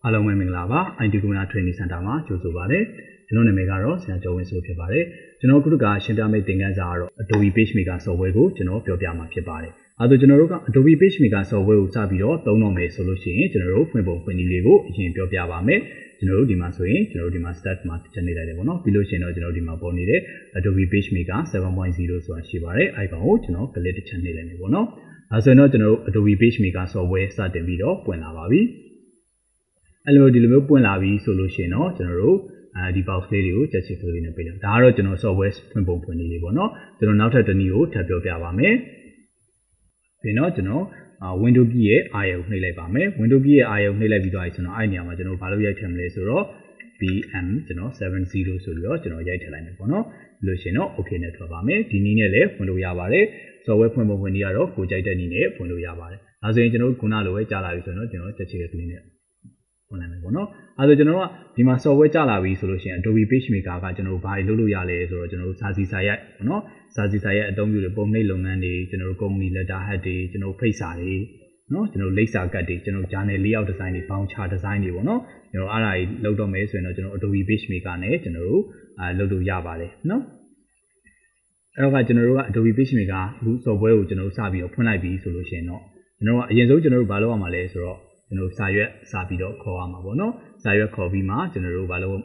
အားလုံးပဲမင်္ဂလာပါ IT Community Training Center မှာကြိုဆိုပါရစေကျွန်တော်နာမည်ကတော့ဆရာကျော်ဝင်းစိုးဖြစ်ပါတယ်ကျွန်တော်ခုတကရှင်းပြမယ့်သင်ခန်းစာကတော့ Adobe PageMaker Software ကိုကျွန်တော်ပြောပြမှာဖြစ်ပါတယ်အဲဒါကျွန်တော်တို့က Adobe PageMaker Software ကိုစပြီးတော့သုံးတော့မယ်ဆိုလို့ရှိရင်ကျွန်တော်တို့ဖွင့်ပုံဖွင့်နည်းလေးကိုအရင်ပြောပြပါမယ်ကျွန်တော်တို့ဒီမှာဆိုရင်ကျွန်တော်တို့ဒီမှာ start မှာတစ်ချက်နေလိုက်တယ်ပေါ့နော်ပြီးလို့ရှိရင်တော့ကျွန်တော်ဒီမှာပေါ်နေတဲ့ Adobe PageMaker 7.0 ဆိုတာရှိပါတယ် icon ကိုကျွန်တော် click တစ်ချက်နေလိုက်မယ်ပေါ့နော်အဲဆိုရင်တော့ကျွန်တော်တို့ Adobe PageMaker Software စတင်ပြီးတော့ပွင့်လာပါပြီအဲ့လိုဒီလိုမျိုးပွင့်လာပြီဆိုလို့ရှိရင်တော့ကျွန်တော်တို့ဒီ box လေးတွေကိုချက်ချစ်ကလေးနဲ့ပေးလိုက်ဒါကတော့ကျွန်တော် software ဖွင့်ပုံဖွင့်နည်းလေးပေါ့နော်ကျွန်တော်နောက်ထပ်တစ်နည်းကိုထပ်ပြောပြပါမယ်ပြီးတော့ကျွန်တော် window key ရဲ့ icon ကိုနှိပ်လိုက်ပါမယ် window key ရဲ့ icon ကိုနှိပ်လိုက်ပြီးတော့ကျွန်တော်အဲ့နေရာမှာကျွန်တော်ဘာလို့ရိုက်ထည့်မလဲဆိုတော့ BM ကျွန်တော်70ဆိုပြီးတော့ကျွန်တော်ရိုက်ထည့်လိုက်မယ်ပေါ့နော်ပြီးလို့ရှိရင်တော့ okay နဲ့ထွက်ပါမယ်ဒီနည်းနဲ့လည်းဖွင့်လို့ရပါတယ် software ဖွင့်ပုံဖွင့်နည်းကတော့ကိုကြိုက်တဲ့နည်းနဲ့ဖွင့်လို့ရပါတယ်ဒါဆိုရင်ကျွန်တော်ခုနလိုပဲကြားလာပြီဆိုတော့ကျွန်တော်ချက်ချစ်ကလေးနဲ့ဝင်လာမယ်ပေါ့နော်အဲဆိုကျွန်တော်ကဒီမှာ software ကျလာပြီဆိုလို့ရှိရင် Adobe PageMaker ကကျွန်တော်တို့ဘာတွေလုပ်လို့ရလဲဆိုတော့ကျွန်တော်တို့စာစီစာရိုက်ပေါ့နော်စာစီစာရိုက်အသုံးပြုတွေပုံနှိပ်လုပ်ငန်းတွေကျွန်တော်တို့ company letter head တွေကျွန်တော်ဖိတ်စာတွေနော်ကျွန်တော်လိပ်စာကတ်တွေကျွန်တော် journal layout design တွေ voucher design တွေပေါ့နော်ကျွန်တော်အားဒါကြီးလုပ်တော့မယ်ဆိုရင်တော့ကျွန်တော် Adobe PageMaker နဲ့ကျွန်တော်တို့လုပ်လို့ရပါတယ်နော်အဲ့တော့ကကျွန်တော်တို့က Adobe PageMaker အခု software ကိုကျွန်တော်တို့စပြီးတော့ဖွင့်လိုက်ပြီဆိုလို့ရှိရင်တော့ကျွန်တော်ကအရင်ဆုံးကျွန်တော်တို့ဘာလုပ်ရမှာလဲဆိုတော့ကျွန်တော်စာရွက်စာပြီးတော့ခေါ်ရမှာပေါ့နော်စာရွက်ခေါ်ပြီးမှကျွန်တော်တို့ဘာလုပ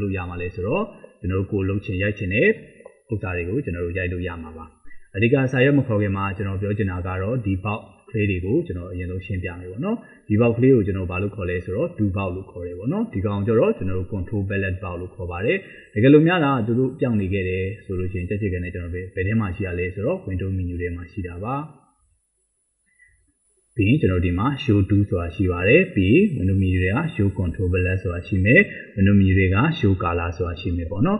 ်လို့ရမှာလဲဆိုတော့ကျွန်တော်တို့ကိုလုံးချင်ရိုက်ချင်တဲ့ဥစ္စာတွေကိုကျွန်တော်တို့ရိုက်လို့ရမှာပါအဓိကစာရွက်မခေါ်ခင်မှာကျွန်တော်ပြောချင်တာကတော့ဒီ box ကလေးတွေကိုကျွန်တော်အရင်ဆုံးရှင်းပြမယ်ပေါ့နော်ဒီ box ကလေးကိုကျွန်တော်ဘာလို့ခေါ်လဲဆိုတော့ do box လို့ခေါ်တယ်ပေါ့နော်ဒီကောင်ကျတော့ကျွန်တော်တို့ control palette box လို့ခေါ်ပါတယ်တကယ်လို့များလားသူတို့ပြောင်းနေခဲ့တယ်ဆိုလို့ရှိရင်တက်ချစ်ကနေကျွန်တော်ဘယ်ထဲမှာရှိရလဲဆိုတော့ window menu ထဲမှာရှိတာပါပြီးရင်ကျွန်တော်ဒီမှာ show to ဆိုတာရှိပါတယ်ပြီး window menu တွေက show control palette ဆိုတာရှိမယ် window menu တွေက show color ဆိုတာရှိမယ်ပေါ့နော်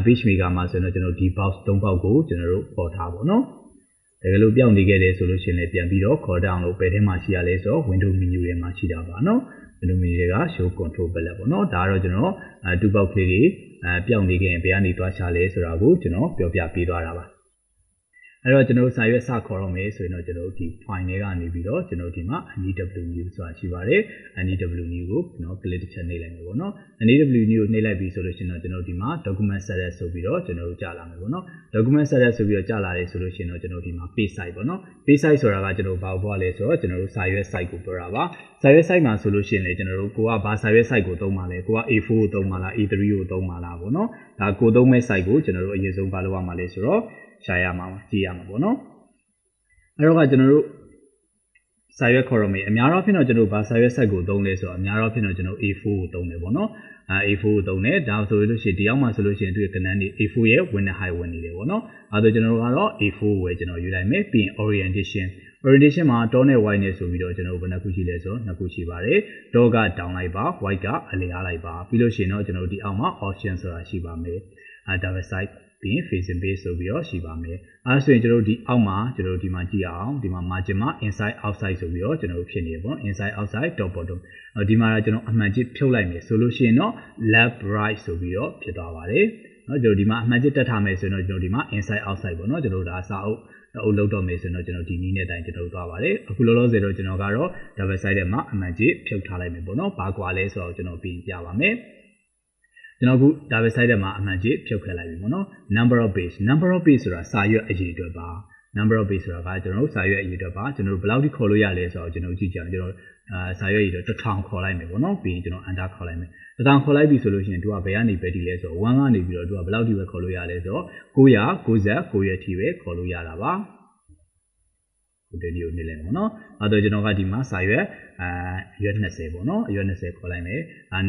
PageMaker မှာဆိုတော့ကျွန်တော်ဒီ box 3 box ကိုကျွန်တော်တို့ပေါ်ထားပေါ့နော်တကယ်လို့ပြောင်းနေခဲ့တယ်ဆိုလို့ရှိရင်လည်းပြန်ပြီးတော့ခေါ်တောင်းလို့ဘယ်ထဲမှာရှိရလဲဆိုတော့ window menu ထဲမှာရှိတာပါနော် window menu တွေက show control palette ပေါ့နော်ဒါကတော့ကျွန်တော်2 box လေးတွေပြောင်းနေခဲ့ရင်ဘယ်ကနေသွားချလဲဆိုတာကိုကျွန်တော်ပြောပြပေးသွားတာပါအဲ့တော့ကျွန်တော်စာရွက်စခေါ်တော့မယ်ဆိုရင်တော့ကျွန်တော်ဒီ file တွေကနေပြီးတော့ကျွန်တော်ဒီမှာ NEW new ဆိုတာရှိပါတယ် NEW new ကိုကျွန်တော် click တစ်ချက်နှိပ်လိုက်မယ်ပေါ့နော် NEW new ကိုနှိပ်လိုက်ပြီဆိုလို့ရှိရင်တော့ကျွန်တော်ဒီမှာ document setup ဆိုပြီးတော့ကျွန်တော်တို့ကြာလာမယ်ပေါ့နော် document setup ဆိုပြီးတော့ကြာလာတယ်ဆိုလို့ရှိရင်တော့ကျွန်တော်ဒီမှာ page size ပေါ့နော် page size ဆိုတာကကျွန်တော်ဘာကိုပြောရလဲဆိုတော့ကျွန်တော်တို့စာရွက် size ကိုပြောတာပါစာရွက် size မှာဆိုလို့ရှိရင်လည်းကျွန်တော်တို့ကိုကဘာစာရွက် size ကိုသုံးပါလဲကိုက A4 ကိုသုံးပါလား A3 ကိုသုံးပါလားပေါ့နော်ဒါကိုသုံးမဲ့ size ကိုကျွန်တော်တို့အရင်ဆုံးဘာလုပ်ရမှာလဲဆိုတော့ရှာရမှာကြည့်ရမှာပေါ့နော်အဲ့တော့ကကျွန်တော်တို့စာရွက်ခေါ်ရမယ်အများအားဖြင့်တော့ကျွန်တော်ဘာစာရွက် size ကိုသုံးလဲဆိုတော့အများအားဖြင့်တော့ကျွန်တော် A4 ကိုသုံးတယ်ပေါ့နော်A4 ကိုသုံးတယ်ဒါဆိုလို့ရှိရင်ဒီအောက်မှာဆိုလို့ရှိရင်သူ့ရဲ့ကဏ္ဍတွေ A4 ရဲ့ winner high ဝင်နေတယ်ပေါ့နော်အဲ့တော့ကျွန်တော်တို့ကတော့ A4 ကိုပဲကျွန်တော်ယူလိုက်မယ်ပြီးရင် orientation မှာ top နဲ့ white နဲ့ဆိုပြီးတော့ကျွန်တော်တို့ဘယ်နှခုရှိလဲဆိုတော့နှစ်ခုရှိပါတယ် top က down လိုက်ပါ white ကအလျားလိုက်ပါပြီးလို့ရှိရင်တော့ကျွန်တော်တို့ဒီအောက်မှာ option ဆိုတာရှိပါမယ်double side ပြီးရင် facing base ဆိုပြီးတော့ရှိပါမယ်အဲဆိုရင်ကျွန်တော်တို့ဒီအောက်မှာကျွန်တော်တို့ဒီမှာကြည့်အောင်ဒီမှာ margin မှာ inside outside ဆိုပြီးတော့ကျွန်တော်တို့ဖြစ်နေတယ်ပေါ့ inside outside top bottom ဒီမှာကျွန်တော်အမှန်ကြီးဖြုတ်လိုက်မယ်ဆိုလို့ရှိရင်တော့ left right ဆိုပြီးတော့ဖြစ်သွားပါတယ်နော်ကျွန်တော်ဒီမှာအမှန်ကြီးတက်ထားမယ်ဆိုရင်တော့ကျွန်တော်ဒီမှာ inside outside ပေါ့နော်ကျွန်တော်တို့ဒါစာအုပ်လောက်တော့မယ်ဆိုရင်တော့ကျွန်တော်ဒီနည်းနဲ့တိုင်းကျွန်တော်တို့သွားပါတယ်အခုလောလောဆယ်တော့ကျွန်တော်ကတော့ double sided မှာအမှန်ကြီးဖြုတ်ထားလိုက်မယ်ပေါ့နော်ဘာကွာလဲဆိုတော့ကျွန်တော်ပြီးပြပါမယ်ကျွန်တော်အခု double sided မှာအမှန်ကြီးဖြုတ်ခဲ့လိုက်ပြီပေါ့နော် number of page ဆိုတာစာရွက်အရေအတွက်ပါ number of page ဆိုတာကကျွန်တော်တို့စာရွက်အရေအတွက်ပါကျွန်တော်တို့ဘယ်လောက်ထိခေါ်လို့ရလဲဆိုတော့ကျွန်တော်ကြည့်ကြအောင်ကျွန်တော်စာရွက်အရေအတွက်1000ခေါ်လိုက်မယ်ပေါ့နော်ပြီးရင်ကျွန်တော် enter ခေါ်လိုက်မယ်1000ခေါ်လိုက်ပြီဆိုလို့ရှိရင်သူကဘယ်ကနေပဲဒီလဲဆိုတော့1ကနေပြီးတော့သူကဘယ်လောက်ထိပဲခေါ်လို့ရလဲဆိုတော့999ရက်ထိပဲခေါ်လို့ရတာပါဒီလိုနေလဲပေါ့နော်အဲ့တော့ကျွန်တော်ကဒီမှာစာရွက်ရွက်20ပေါ့နော်ရွက်20ခေါ်လိုက်မယ်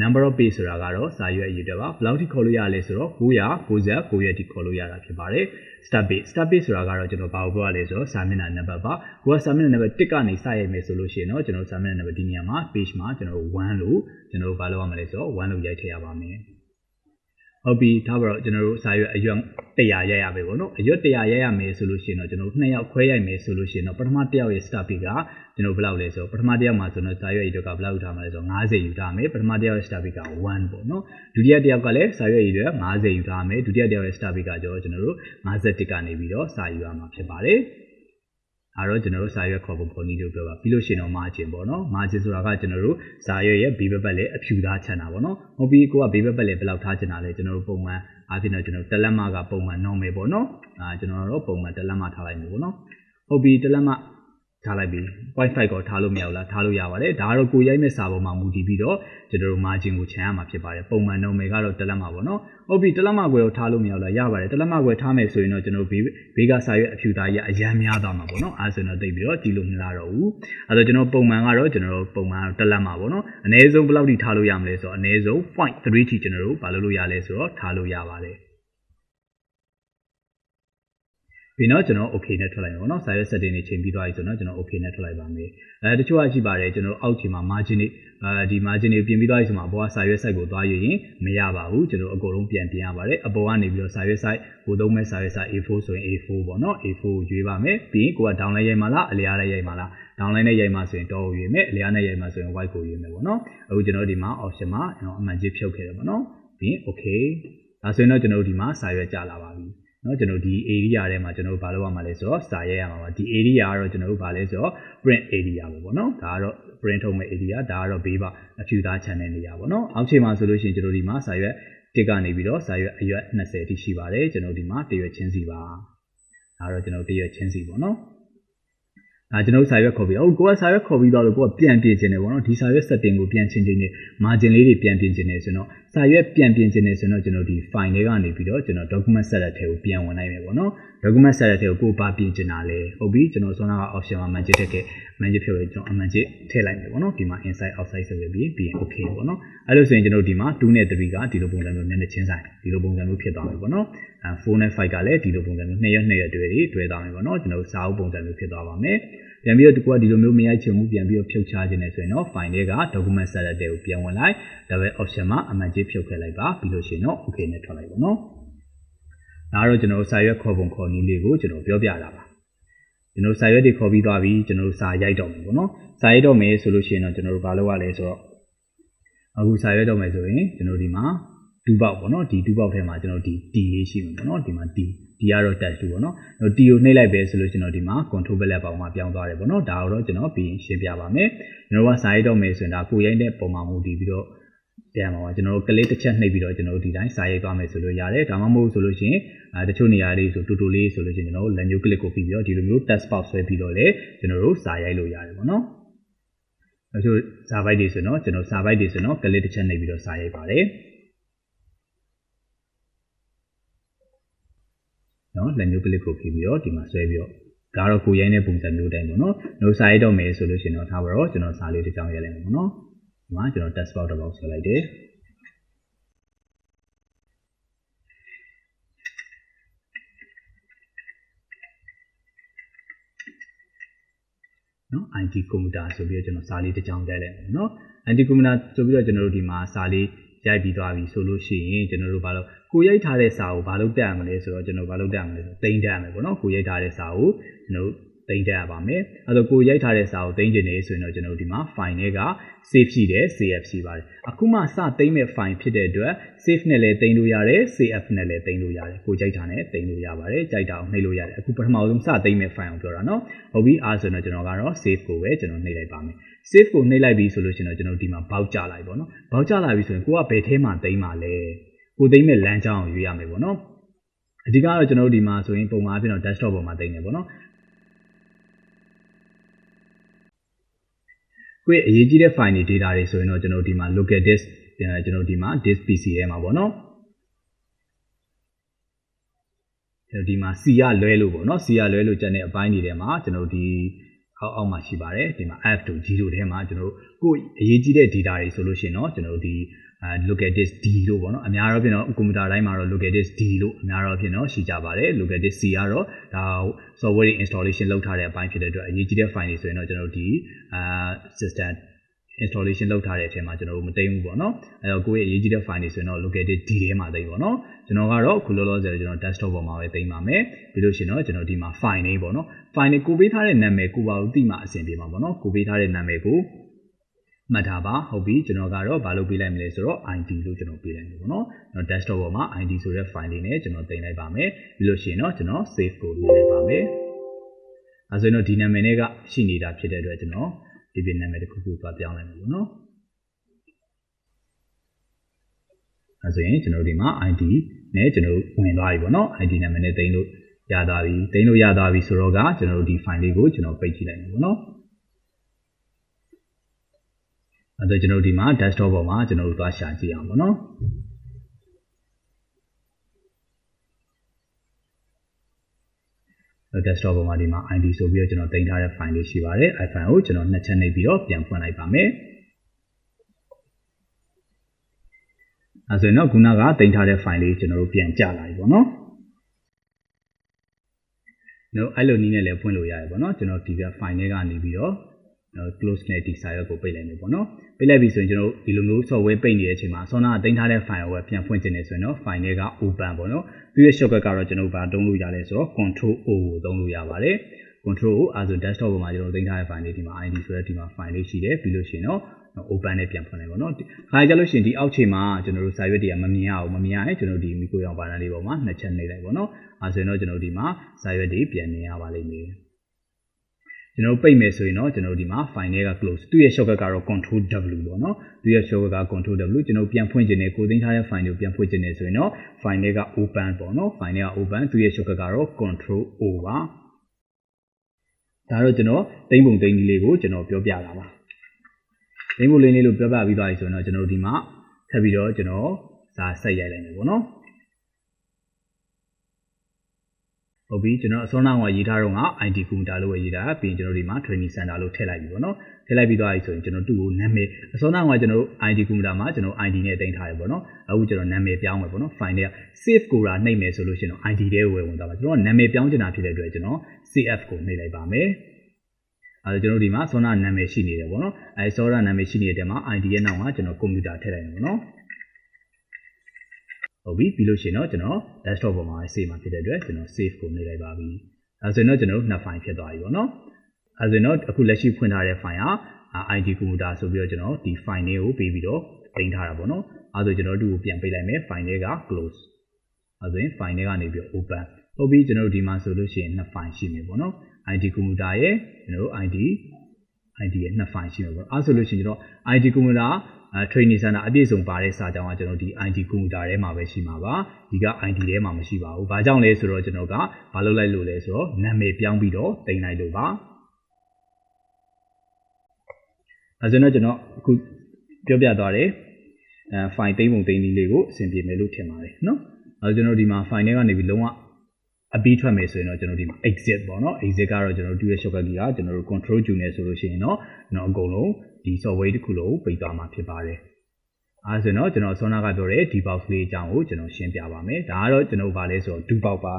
number of page ဆိုတာကတော့စာရွက်အရေအတွက်ပါဘယ်လောက်ထိခေါ်လို့ရလဲဆိုတော့999ရက်ထိခေါ်လို့ရတာဖြစ်ပါတယ် start page ဆိုတာကတော့ကျွန်တော်ဘာကိုပြောရလဲဆိုတော့စာမျက်နှာနံပါတ်ပါကိုကစာမျက်နှာနံပါတ်1ကနေစရိုက်မယ်ဆိုလို့ရှိရင်တော့ကျွန်တော်စာမျက်နှာနံပါတ်ဒီနေရာမှာ page မှာကျွန်တော်1လို့ကျွန်တော်ဘာလုပ်ရမလဲဆိုတော့1လို့ရိုက်ထည့်ရပါမယ်ဟုတ်ပြီဒါပါတော့ကျွန်တော်တို့စာရွက်အရွက်100ရိုက်ရမယ်ပေါ့နော်အရွက်100ရိုက်ရမယ်ဆိုလို့ရှိရင်တော့ကျွန်တော်2ယောက်ခွဲရိုက်မယ်ဆိုလို့ရှိရင်တော့ပထမ1ယောက်ရဲ့ start page ကကျွန်တော်ဘယ်လောက်လဲဆိုတော့ပထမ1ယောက်မှာဆိုတော့စာရွက်အရွက်ကဘယ်လောက်ယူထားမှာလဲဆိုတော့50ယူထားမယ်ပထမ1ယောက်ရဲ့ start page က1ပေါ့နော်ဒုတိယ1ယောက်ကလည်းစာရွက်အရွက်50ယူထားမယ်ဒုတိယ1ယောက်ရဲ့ start page ကကျွန်တော်တို့51ကနေပြီးတော့စာယူရမှာဖြစ်ပါတယ် ဒါတော့ကျွန်တော်တို့စာရွက်ခေါ်ပုံခေါ်နည်းလို့ပြောပါပြီးလို့ရှိရင်တော့ margin ပေါ့နော် margin ဆိုတာကကျွန်တော်တို့စာရွက်ရဲ့ဘေးဘက်လည်းအဖြူသားချန်တာပေါ့နော်ဟုတ်ပြီကိုကဘေးဘက်လည်းဘယ်လောက်ထားချင်တာလဲကျွန်တော်တို့ပုံမှန်အားဖြင့်တော့ကျွန်တော်တက်လက်မကပုံမှန် normal ပေါ့နော်ကျွန်တော်တို့ပုံမှန်တက်လက်မထားလိုက်မယ်ပေါ့နော်ဟုတ်ပြီတက်လက်မထားလိုက်ပြီ 0.5 ကိုထားလို့မရဘူးလားထားလို့ရပါတယ်ဒါကတော့ကိုရိုက်မဲ့စာပေါ်မှာမူတည်ပြီးတော့ကျွန်တော်တို့ margin ကိုခြံရမှာဖြစ်ပါတယ်ပုံမှန် normal ကတော့တက်လက်မပေါ့နော်ဟုတ်ပြီတက်လက်မကွယ်ကိုထားလို့မရဘူးလားရပါတယ်တက်လက်မကွယ်ထားမယ်ဆိုရင်တော့ကျွန်တော်တို့ဘေးကစာရွက်အဖြူသားကြီးအရန်များသွားမှာပေါ့နော်အဲဆိုတော့တိတ်ပြီးတော့ကြည့်လို့မလာတော့ဘူးအဲဆိုကျွန်တော်ပုံမှန်ကတော့ကျွန်တော်တို့ပုံမှန်တက်လက်မပေါ့နော်အနည်းဆုံးဘယ်လောက်ထိထားလို့ရမလဲဆိုတော့အနည်းဆုံး 0.3 ထိကျွန်တော်တို့ဘာလုပ်လို့ရလဲဆိုတော့ထားလို့ရပါတယ်ပြီးတော့ကျွန်တော် okay နဲ့ထွက်လိုက်ပါတော့စာရွက် setting တွေချိန်ပြီးသွားပြီဆိုတော့ကျွန်တော် okay နဲ့ထွက်လိုက်ပါမယ်တချို့ကရှိပါတယ်ကျွန်တော်အောက်ခြေမှာ margin တွေဒီ margin တွေပြင်ပြီးသွားပြီဆိုမှအပေါ်ကစာရွက် site ကိုသွားရရင်မရပါဘူးကျွန်တော်အကုန်လုံးပြန်ပြင်ရပါတယ်အပေါ်ကနေပြီးတော့စာရွက် site ကိုသုံးမဲ့စာရွက် site A4 ဆိုရင် A4 ပေါ့နော် A4 ကိုရွေးပါမယ်ပြီးရင်ကိုက down လိုက်ရိုက်မှာလားအလျားလိုက်ရိုက်မှာလား down လိုက်နဲ့ရိုက်မှာဆိုရင်တော့ရွေးမယ်အလျားနဲ့ရိုက်မှာဆိုရင် white ကိုရွေးမယ်ပေါ့နော်အခုကျွန်တော်ဒီမှာ option မှာကျွန်တော်အမှန်ကြီးဖြုတ်ခဲ့တယ်ပေါ့နော်ပြီးရင် okay ဒါဆိုရင်တော့ကျွန်တော်ဒီမှာစာရွက်ကျလာပါပြီနော်ကျွန်တော်ဒီ area ထဲမှာကျွန်တော်တို့ဘာလုပ်ရမှာလဲဆိုတော့စာရိုက်ရမှာပါဒီ area ကတော့ကျွန်တော်တို့ဘာလဲဆိုတော့ print area ပေါ့နော်ဒါကတော့ print ထုတ်မဲ့ area ဒါကတော့ဘေးပါအဖြူသား channel နေရပါပေါ့နော်အောက်ခြေမှာဆိုလို့ရှိရင်ကျွန်တော်ဒီမှာစာရွက်တစ်ကနေပြီးတော့စာရွက်အရွက်20တိရှိပါတယ်ကျွန်တော်ဒီမှာတရွက်ချင်းစီပါဒါတော့ကျွန်တော်တရွက်ချင်းစီပေါ့နော်ကျွန်တော်စာရွက်ခေါ်ပြီးကိုကစာရွက်ခေါ်ပြီးတော့ကိုကပြန်ပြင်ခြင်းတယ်ပေါ့နော်ဒီစာရွက် setting ကိုပြန်ချင်းချင်းနေ margin လေးတွေပြန်ပြင်ခြင်းနေဆိုတော့စာရွက်ပြန်ပြင်ခြင်းနေဆိုတော့ကျွန်တော်ဒီ file တွေကနေပြီးတော့ကျွန်တော် document setter ထဲကိုပြန်ဝင်နိုင်မယ်ပေါ့နော် document setter ထဲကိုဘာပြင်ချင်တာလဲဟုတ်ပြီကျွန်တော်ဆွမ်းနာက option မှာ magic ထည့်ခဲ့ magic ဖြုတ်ပြီးကျွန်တော် magic ထည့်လိုက်မယ်ပေါ့နော်ဒီမှာ inside outside ဆိုပြီးရင် okay ပေါ့နော်အဲ့လိုဆိုရင်ကျွန်တော်ဒီမှာ2နဲ့3ကဒီလိုပုံစံမျိုးနည်းနည်းချင်းဆိုင်ဒီလိုပုံစံမျိုးဖြစ်သွားမယ်ပေါ့နော်4နဲ့5ကလည်းဒီလိုပုံစံမျိုး2ရက်တွဲသွားမယ်ပေါ့နော်ကျွန်တော်စာအုပ်ပုံစံမျိုးဖြစ်သွားပါမယ်ပြန်ပြီးတော့ဒီလိုမျိုးမရိုက်ချင်ဘူးပြန်ပြီးတော့ဖြုတ်ချခြင်းနဲ့ဆိုရင်တော့ file တွေက document setter တွေကိုပြန်ဝင်လိုက်ဒါပဲ option မှာအမှန်ကြီးဖြုတ်ခဲ့လိုက်ပါပြီးလို့ရှိရင်တော့ okay နဲ့ထွက်လိုက်ပါနော်ဒါကတော့ကျွန်တော်စာရွက်ခေါ်ပုံခေါ်နည်းလေးကိုကျွန်တော်ပြောပြတာပါကျွန်တော်စာရွက်တွေခေါ်ပြီးသွားပြီကျွန်တော်စာရိုက်တော့မယ်ပေါ့နော်စာရိုက်တော့မယ်ဆိုလို့ရှိရင်တော့ကျွန်တော်တို့ဘာလုပ်ရလဲဆိုတော့အခုစာရွက်တော့မယ်ဆိုရင်ကျွန်တော်ဒီမှာ2ပေါက်ပေါ့နော်ဒီ2ပေါက်ထဲမှာကျွန်တော်ဒီ T လေးရှိမှာပေါ့နော်ဒီမှာ T ကတော့ touch 2ပေါ့နော်T ကိုနှိပ်လိုက်ပဲဆိုလို့ကျွန်တော်ဒီမှာ control bar လက်ပေါက်မှာပြောင်းသွားတယ်ပေါ့နော်ဒါတော့ကျွန်တော်ပြီးရင်ရှင်းပြပါမယ်ကျွန်တော်ကစာရိုက်တော့မယ်ဆိုရင်ဒါကိုရိုက်တဲ့ပုံမှာမူတည်ပြီးတော့ပြန်ပါပါကျွန်တော်တို့ကလေးတစ်ချက်နှိပ်ပြီးတော့ကျွန်တော်တို့ဒီတိုင်းစာရိုက်သွားမယ်ဆိုလို့ရတယ်ဒါမှမဟုတ်ဆိုလို့ရှိရင်တချို့နေရာလေးဆိုတူတူလေးဆိုလို့ရှိရင်ကျွန်တော်တို့ lens click ကိုပြီးပြီးတော့ဒီလိုမျိုး text box ဆွဲပြီးတော့လေကျွန်တော်တို့စာရိုက်လို့ရတယ်ပေါ့နော်တချို့စာပိုက်တွေဆိုတော့ကျွန်တော်စာပိုက်တွေဆိုတော့ကလေးတစ်ချက်နှိပ်ပြီးတော့စာရိုက်ပါတယ်နော်လက်မျိုးကလစ်ကိုဖြည့်ပြီးတော့ဒီမှာဆွဲပြီးတော့ဒါတော့ကိုရိုင်းတဲ့ပုံစံမျိုးတိုင်းပေါ့နော်နှုတ်စာရိုက်တော့မယ်ဆိုလို့ရှိရင်တော့ထားပါတော့ကျွန်တော်စာလေးတစ်ကြောင်းရိုက်လိုက်မယ်ပေါ့နော်ဒီမှာကျွန်တော် text box တစ်ပေါက်ဆွဲလိုက်တယ်နော် IT computer ဆိုပြီးတော့ကျွန်တော်စာလေးတစ်ကြောင်းရိုက်လိုက်မယ်နော် IT computer ဆိုပြီးတော့ကျွန်တော်တို့ဒီမှာစာလေးရိုက်ပြီးသွားပြီဆိုလို့ရှိရင်ကျွန်တော်တို့ဘာလို့ကိုရိုက်ထားတဲ့စာကိုဘာလို့တက်ရမလဲဆိုတော့ကျွန်တော်ဘာလို့တက်ရမလဲဆိုသိမ်းတက်ရမယ်ပေါ့နော်ကိုရိုက်ထားတဲ့စာကိုကျွန်တော်သိမ်းတက်ရပါမယ်အဲ့တော့ကိုရိုက်ထားတဲ့စာကိုသိမ်းကျင်နေဆိုရင်တော့ကျွန်တော်ဒီမှာ file တွေက save ရှိတယ် save ရှိပါတယ်အခုမှစသိမ်းမဲ့ file ဖြစ်တဲ့အတွက် save နဲ့လည်းသိမ်းလို့ရတယ် save နဲ့လည်းသိမ်းလို့ရတယ်ကိုကြိုက်တာနဲ့သိမ်းလို့ရပါတယ်ကြိုက်တာကိုနှိပ်လို့ရတယ်အခုပထမဆုံးစသိမ်းမဲ့ file ကိုပြောတာနော်ဟုတ်ပြီအားဆိုတော့ကျွန်တော်ကတော့ save ကိုပဲကျွန်တော်နှိပ်လိုက်ပါမယ် save ကိုနှိပ်လိုက်ပြီဆိုလို့ရှိရင်တော့ကျွန်တော်ဒီမှာ box ကြလိုက်ပေါ့နော် box ကြလာပြီဆိုရင်ကိုကဘယ်ထဲမှာသိမ်းမှာလဲကိုသိမ်းမဲ့လမ်းကြောင်းကိုရွေးရမယ်ပေါ့နော်အဓိကတော့ကျွန်တော်တို့ဒီမှာဆိုရင်ပုံမှန်အဖြစ်တော့ desktop ပေါ်မှာသိမ်းတယ်ပေါ့နော်ကိုယ့်အရေးကြီးတဲ့ file တွေ data တွေဆိုရင်တော့ကျွန်တော်ဒီမှာ local disk ကျွန်တော်ဒီမှာ disk PC ထဲမှာပေါ့နော်ဒီမှာ C ရလွဲလို့ပေါ့နော် C ရလွဲလို့ကျန်တဲ့အပိုင်းတွေထဲမှာကျွန်တော်ဒီအောက်မှာရှိပါတယ်ဒီမှာ F တို့ G တို့ထဲမှာကျွန်တော်ကိုယ့်အရေးကြီးတဲ့ data တွေဆိုလို့ရှိရင်တော့ကျွန်တော်ဒီlocal disk D လို့ပေါ့နော်အများတော့ဖြစ်တော့ကွန်ပျူတာတိုင်းမှာတော့ local disk D လို့အများတော့ဖြစ်တော့ရှိကြပါတယ် local disk C ကတော့ဒါ software installation လုပ်ထားတဲ့အပိုင်းဖြစ်တဲ့အတွက်အရေးကြီးတဲ့ file တွေဆိုရင်တော့ကျွန်တော်ဒီsystem installation လုပ်ထားတဲ့အထက်မှာကျွန်တော်တို့မသိမ်းဘူးပေါ့နော်အဲ့တော့ကိုယ့်ရဲ့အရေးကြီးတဲ့ file တွေဆိုရင်တော့ local disk D ထဲမှာသိမ်းပေါ့နော်ကျွန်တော်ကတော့ခုလောလောဆယ်ကျွန်တော် desktop ပေါ်မှာပဲသိမ်းပါမယ်ပြီးလို့ရှိရင်တော့ကျွန်တော်ဒီမှာ file တွေပေါ့နော် file တွေကိုပေးထားတဲ့နာမည်ကိုပါလို့သိမှအဆင်ပြေမှာပေါ့နော်ကိုပေးထားတဲ့နာမည်ကိုမှတ်ထားပါဟုတ်ပြီကျွန်တော်ကတော့ဘာလို့ပေးလိုက်မလဲဆိုတော့ ID လို့ကျွန်တော်ပေးလိုက်မယ်ပေါ့နော်ကျွန်တော် desktop ပေါ်မှာ ID ဆိုတဲ့ file လေးနဲ့ကျွန်တော်တင်လိုက်ပါမယ်ပြီးလို့ရှိရင်တော့ကျွန်တော် save ကိုလုပ်လိုက်ပါမယ် အဲဆိုရင်တော့ဒီနာမည်နဲ့ကရှိနေတာဖြစ်တဲ့အတွက်ကျွန်တော်ဒီပြင်နာမည်တစ်ခုခုသွားပြောင်းလိုက်မယ်ပေါ့နော်အဲဆိုရင်ကျွန်တော်ဒီမှာ ID နဲ့ကျွန်တော်ဝင်သွားပြီပေါ့နော် ID နာမည်နဲ့တင်လို့ရသွားပြီတင်လို့ရသွားပြီဆိုတော့ကကျွန်တော်ဒီ file လေးကိုကျွန်တော်ပိတ်ကြည့်လိုက်မယ်ပေါ့နော်အဲတော့ကျွန်တော်ဒီမှာ desktop ပေါ်မှာကျွန်တော်သွားရှာကြည့်အောင်ပေါ့နော်desktop ပေါ်မှာဒီမှာ ID ဆိုပြီးတော့ကျွန်တော်တင်ထားတဲ့ file လေးရှိပါတယ် iFile ကိုကျွန်တော်နှစ်ချက်နှိပ်ပြီးတော့ပြန်ဖွင့်လိုက်ပါမယ်အဲဆိုရင်တော့ခုနကတင်ထားတဲ့ file လေးကျွန်တော်တို့ပြန်ကြလာပြီပေါ့နော်အဲ့လိုနည်းနဲ့လည်းဖွင့်လို့ရတယ်ပေါ့နော်ကျွန်တော်ဒီက file တွေကနေပြီးတော့close နဲ့ဒီ server ကိုပိတ်လိုက်မယ်ပေါ့နော်ပိတ်လိုက်ပြီဆိုရင်ကျွန်တော်ဒီလိုမျိုး software ပိတ်နေတဲ့အချိန်မှာဆောနာတင်ထားတဲ့ file ကိုပဲပြန်ဖွင့်ချင်တယ်ဆိုရင်တော့ file တွေက open ပေါ့နော်သူရဲ့ shortcut ကတော့ကျွန်တော်ဘာတုံးလို့ရလဲဆိုတော့ control O ကိုတုံးလို့ရပါတယ် control O အဲဆို desktop ပေါ်မှာကျွန်တော်တင်ထားတဲ့ file လေးဒီမှာ ID ဆိုတဲ့ဒီမှာ file လေးရှိတယ်ပြီးလို့ရှိရင်တော့ open နဲ့ပြန်ဖွင့်လိုက်ပါတော့ခါကြလို့ရှိရင်ဒီအောက်ခြေမှာကျွန်တော်တို့ server တွေကမမြင်ရဘူးမမြင်ရရင်ကျွန်တော်ဒီမီကိုရောင်ဘာသာလေးပေါ်မှာနှစ်ချက်နှိပ်လိုက်ပါတော့အဲဆိုရင်တော့ကျွန်တော်ဒီမှာ server တွေပြန်မြင်ရပါလိမ့်မယ်ကျွန်တော်ပိတ်မယ်ဆိုရင်တော့ကျွန်တော်ဒီမှာ file တွေက close သူ့ရဲ့ shortcut ကတော့ control W ပေါ့နော်သူရဲ့ shortcut က control W ကျွန်တော်ပြန်ဖွင့်ခြင်းနဲ့ကိုသိမ်းထားတဲ့ file ကိုပြန်ဖွင့်ခြင်းနဲ့ဆိုရင်တော့ file တွေက open ပေါ့နော် file တွေက open သူရဲ့ shortcut ကတော့ control O ပါဒါတော့ကျွန်တော်သိမ်းပုံသိမ်းနည်းလေးကိုကျွန်တော်ပြောပြတာပါသိမ်းပုံလေးလို့ပြောပြပြီးသွားပြီဆိုရင်တော့ကျွန်တော်ဒီမှာထပ်ပြီးတော့ကျွန်တော်စာဆက်ရိုက်လိုက်မယ်ပေါ့နော်ဟုတ်ပြီကျွန်တော်အစောနာကရေးထားတော့က ID computer လို့ပဲရေးထားပြီးရင်ကျွန်တော်ဒီမှာ training center လို့ထည့်လိုက်ပြီပေါ့နော်ထည့်လိုက်ပြီးသွားပြီဆိုရင်ကျွန်တော်သူ့ကိုနာမည်အစောနာကကျွန်တော် ID computer မှာကျွန်တော် ID နဲ့တင်ထားရပေါ့နော်အခုကျွန်တော်နာမည်ပြောင်းမယ်ပေါ့နော် file တွေက save ကိုနှိပ်မယ်ဆိုလို့ရှိရင်တော့ ID ထဲကိုဝင်သွားပါကျွန်တော်နာမည်ပြောင်းချင်တာဖြစ်တဲ့အတွက်ကျွန်တော် CF ကိုနှိပ်လိုက်ပါမယ်အဲကျွန်တော်ဒီမှာစောနာနာမည်ရှိနေတယ်ပေါ့နော်အဲစောနာနာမည်ရှိနေတဲ့မှာ ID ရဲ့နောက်ကကျွန်တော် computer ထည့်လိုက်မယ်ပေါ့နော်ဟုတ်ပြီပြီးလို့ရှိရင်တော့ကျွန်တော် desktop ပေါ်မှာ save မှာဖြစ်တဲ့အတွက်ကျွန်တော် save ကိုနှိပ်လိုက်ပါပြီအဲဆိုရင်တော့ကျွန်တော်နှစ် file ဖြစ်သွားပြီပေါ့နော်အဲဆိုရင်တော့အခုလက်ရှိဖွင့်ထားတဲ့ file ဟာ ID computer ဆိုပြီးတော့ကျွန်တော်ဒီ file လေးကိုပေးပြီးတော့တင်ထားတာပေါ့နော်အဲဆိုကျွန်တော်တို့ကိုပြန်ပိတ်လိုက်မယ် file လေးက close အဲဆိုရင် file လေးကနေပြီး open ဟုတ်ပြီကျွန်တော်တို့ဒီမှာဆိုလို့ရှိရင်နှစ် file ရှိမယ်ပေါ့နော် ID computer ရဲ့ကျွန်တော်တို့ ID ရဲ့နှစ် file ရှိမယ်ပေါ့အဲဆိုလို့ရှိရင်ကျွန်တော် ID computer training center အပြည့်စုံပါတဲ့စာကြောင်းကကျွန်တော်ဒီ ID computer ထဲမှာပဲရှိမှာပါဒီက ID ထဲမှာမရှိပါဘူး။ဘာကြောင့်လဲဆိုတော့ကျွန်တော်ကဘာလုပ်လိုက်လို့လဲဆိုတော့နာမည်ပြောင်းပြီးတော့တင်လိုက်လို့ပါ။အဲဆိုတော့ကျွန်တော်အခုပြောပြသွားတယ်file သိမ်းပုံသိမ်းနည်းလေးကိုအဆင်ပြေမယ်လို့ထင်ပါတယ်နော်။အဲကျွန်တော်ဒီမှာ file ထဲကနေပြီးလုံးဝအပြီးထွက်မယ်ဆိုရင်တော့ကျွန်တော်ဒီမှာ exit ပေါ့နော် exit ကတော့ကျွန်တော်တို့ရဲ့ shortcut key ကကျွန်တော်တို့ control Q နဲ့ဆိုလို့ရှိရင်တော့ကျွန်တော်အကုန်လုံးဒီ software တစ်ခုလုံးပိတ်သွားမှာဖြစ်ပါတယ်အဲဆိုတော့ကျွန်တော်ဆောနာကပြောတဲ့ debox လေးအကြောင်းကိုကျွန်တော်ရှင်းပြပါမယ်ဒါကတော့ကျွန်တော်ဗာလဲဆိုတော့ debox ပါ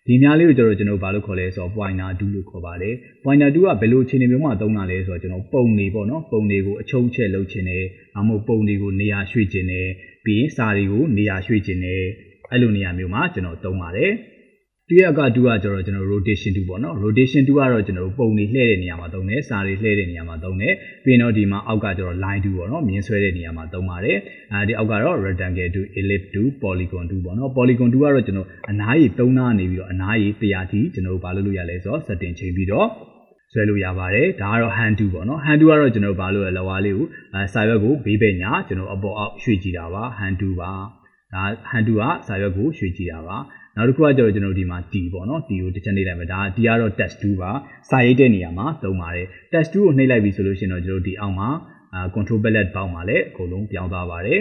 ဒီများလေးကိုကျွန်တော်ဗာလို့ခေါ်လဲဆိုတော့ pointer 2လို့ခေါ်ပါတယ် pointer 2ကဘယ်လိုအခြေအနေမျိုးမှာသုံးတာလဲဆိုတော့ကျွန်တော်ပုံနေပေါ့နော်ပုံတွေကိုအချုံချက်လုပ်ခြင်းနဲ့အမို့ပုံတွေကိုနေရာရွှေ့ခြင်းနဲ့ပြီးရင်စာတွေကိုနေရာရွှေ့ခြင်းနဲ့အဲ့လိုနေရာမျိုးမှာကျွန်တော်သုံးပါတယ်ဒီရက2ကကျွန်တော် rotation 2ပေါ့နော် rotation 2ကတော့ကျွန်တော်ပုံတွေလှည့်တဲ့နေရာမှာသုံးတယ်စာတွေလှည့်တဲ့နေရာမှာသုံးတယ်ပြီးတော့ဒီမှာအောက်ကကျွန်တော် line 2ပေါ့နော်မြင်းဆွဲတဲ့နေရာမှာသုံးပါတယ်ဒီအောက်ကတော့ rectangle 2 ellipse 2 polygon 2ပေါ့နော် polygon 2ကတော့ကျွန်တော်အနားကြီး3နားနေပြီးတော့အနားကြီး100ထိကျွန်တော်ဘာလုပ်လို့ရလဲဆိုတော့ setting ချိန်ပြီးတော့ဆွဲလို့ရပါတယ်ဒါကတော့ hand 2ပေါ့နော် hand 2ကတော့ကျွန်တော်ဘာလို့လဲလောဝါလေးကိုစာရွက်ကိုဘေးဘက်ညာကျွန်တော်အပေါ်အောက်ရွှေ့ကြည့်တာပါ hand 2ပါဒါ hand 2ကစာရွက်ကိုရွှေ့ကြည့်တာပါနောက်တစ်ခုကကျွန်တော်ဒီမှာ T ပေါ့နော် T ကိုတစ်ချက်နှိပ်လိုက်မယ်ဒါ T ကတော့ test 2ပါစာရိပ်တဲ့နေရာမှာသုံးပါတယ် test 2ကိုနှိပ်လိုက်ပြီဆိုလို့ရှိရင်တော့ကျွန်တော်ဒီအောက်မှာcontrol palette ပေါက်မှာလည်းအကုန်လုံးပြောင်းသွားပါတယ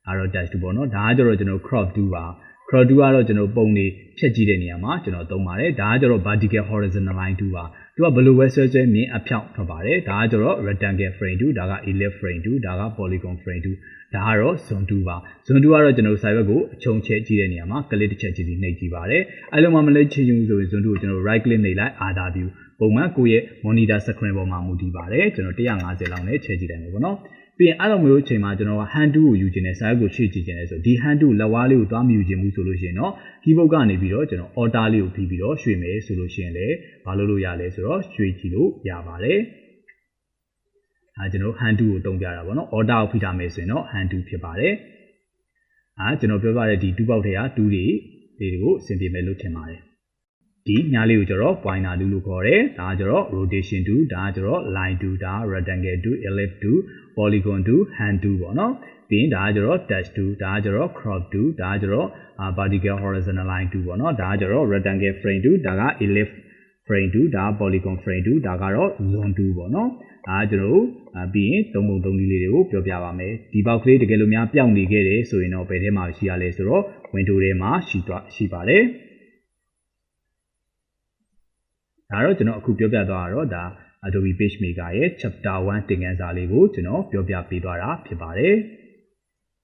်အဲတော့ test 2ပေါ့နော်ဒါကကျွန်တော် crop 2ပါ crop 2ကတော့ကျွန်တော်ပုံတွေဖြတ်ကြည့်တဲ့နေရာမှာကျွန်တော်သုံးပါတယ်ဒါကကျွန်တော် vertical horizontal line 2ပါသူကဘယ်လိုပဲဆွဲမြင်အဖြောင့်ထွက်ပါတယ်ဒါကကျွန်တော် rectangle frame 2ဒါက ellipse frame 2ဒါက polygon frame 2ဒါကတော့ zone 2ပါ zone 2ကတော့ကျွန်တော်စာရွက်ကိုအချုံချက်ကြည့်တဲ့နေရာမှာ click တစ်ချက်ကြည့်ပြီးနှိပ်ကြည့်ပါတယ်အဲ့လိုမှမလဲချင်းချင်းဆိုရင် zone 2ကိုကျွန်တော် right click နှိပ်လိုက် other view ပုံမှန်ကိုယ့်ရဲ့ monitor screen ပေါ်မှာမူတည်ပါတယ်ကျွန်တော်150လောက်နဲ့ချက်ကြည့်လိုက်မယ်ပေါ့နော်ပြီးရင်အဲ့လိုမျိုးအချိန်မှာကျွန်တော်က hand 2ကိုယူခြင်းနဲ့စာရွက်ကိုရှေ့ကြည့်ခြင်းနဲ့ဆိုဒီ hand 2လက်ဝါးလေးကိုသွားမယူခြင်းဘူးဆိုလို့ရှိရင်တော့ keyboard ကနေပြီးတော့ကျွန်တော် alter လေးကိုဖိပြီးတော့ရွှေ့မယ်ဆိုလို့ရှိရင်လည်းဘာလုပ်လို့ရလဲဆိုတော့ရွှေ့ကြည့်လို့ရပါတယ်ကျွန်တော် hand 2ကိုတုံးပြတာပေါ့နော် order ကိုဖိထားမယ်ဆိုရင်တော့ hand 2ဖြစ်ပါတယ်ကျွန်တော်ပြောပြတဲ့ဒီ2ပေါက်ထဲက2တွေကိုအဆင်ပြေမယ်လို့ထင်ပါတယ် ဒီညာလေးကိုကျတော့ pointer tool လို့ခေါ်တယ်ဒါကကျတော့ rotation tool ဒါကကျတော့ line tool ဒါ rectangle tool ellipse tool polygon tool hand tool ပေါ့နော်ပြီးရင်ဒါကကျတော့ touch tool ဒါကကျတော့ crop tool ဒါကကျတော့ vertical horizontal line tool ပေါ့နော်ဒါကကျတော့ rectangle frame tool ဒါက ellipse frame tool ဒါ polygon frame tool ဒါကတော့ zone tool ပေါ့နော်ဒါကကျွန်တော်တို့ပြီးရင်သုံးပုံသုံးနည်းလေးတွေကိုပြောပြပါမယ်ဒီ box လေးတကယ်လို့များပြောင်းနေခဲ့တယ်ဆိုရင်တော့ဘယ်ထဲမှာရှိရလဲဆိုတော့ window ထဲမှာရှိပါတယ်ဒါတော့ကျွန်တော်အခုပြောပြသွားတာတော့ဒါ Adobe PageMaker ရဲ့ Chapter 1 သင်ခန်းစာလေးကိုကျွန်တော်ပြောပြပေးသွားတာဖြစ်ပါတယ်